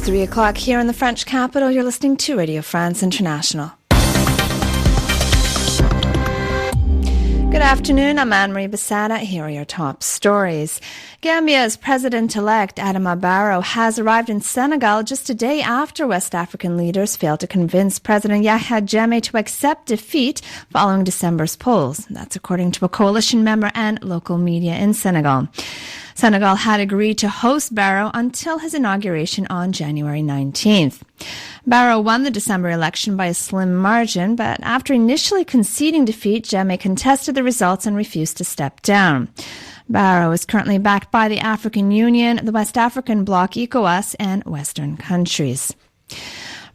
3 o'clock here in the French capital. You're listening to Radio France International. Good afternoon, I'm Anne-Marie Besada. Here are your top stories. Gambia's President-elect Adama Barrow has arrived in Senegal just a day after West African leaders failed to convince President Yahya Jammeh to accept defeat following December's polls. That's according to a coalition member and local media in Senegal. Senegal had agreed to host Barrow until his inauguration on January 19th. Barrow won the December election by a slim margin, but after initially conceding defeat, Jammeh contested the results and refused to step down. Barrow is currently backed by the African Union, the West African bloc ECOWAS, and Western countries.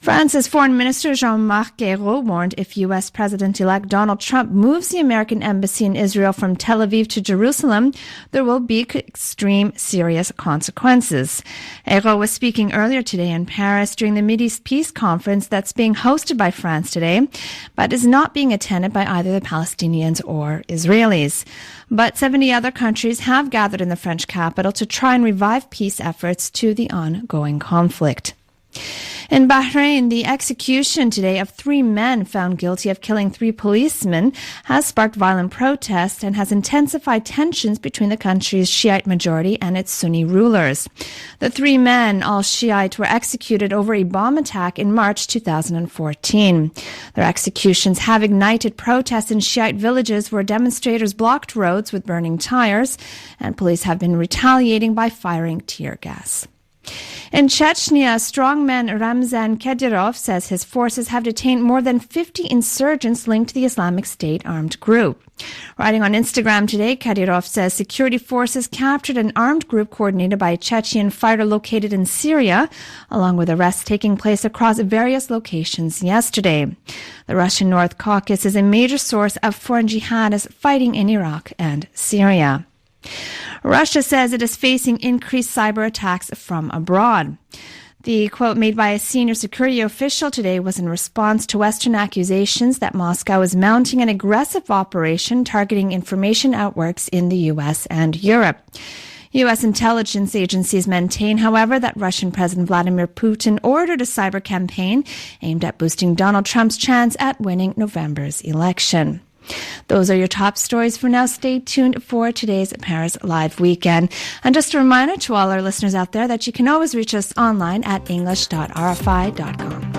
France's Foreign Minister Jean-Marc Ayrault warned if U.S. President-elect Donald Trump moves the American embassy in Israel from Tel Aviv to Jerusalem, there will be extreme serious consequences. Ayrault was speaking earlier today in Paris during the Mideast Peace Conference that's being hosted by France today, but is not being attended by either the Palestinians or Israelis. But 70 other countries have gathered in the French capital to try and revive peace efforts to the ongoing conflict. In Bahrain, the execution today of 3 men found guilty of killing 3 policemen has sparked violent protests and has intensified tensions between the country's Shiite majority and its Sunni rulers. The 3 men, all Shiite, were executed over a bomb attack in March 2014. Their executions have ignited protests in Shiite villages where demonstrators blocked roads with burning tires, and police have been retaliating by firing tear gas. In Chechnya, strongman Ramzan Kadyrov says his forces have detained more than 50 insurgents linked to the Islamic State armed group. Writing on Instagram today, Kadyrov says security forces captured an armed group coordinated by a Chechen fighter located in Syria, along with arrests taking place across various locations yesterday. The Russian North Caucasus is a major source of foreign jihadists fighting in Iraq and Syria. Russia says it is facing increased cyber attacks from abroad. The quote made by a senior security official today was in response to Western accusations that Moscow is mounting an aggressive operation targeting information networks in the U.S. and Europe. U.S. intelligence agencies maintain, however, that Russian President Vladimir Putin ordered a cyber campaign aimed at boosting Donald Trump's chance at winning November's election. Those are your top stories for now. Stay tuned for today's Paris Live Weekend. And just a reminder to all our listeners out there that you can always reach us online at english.rfi.com.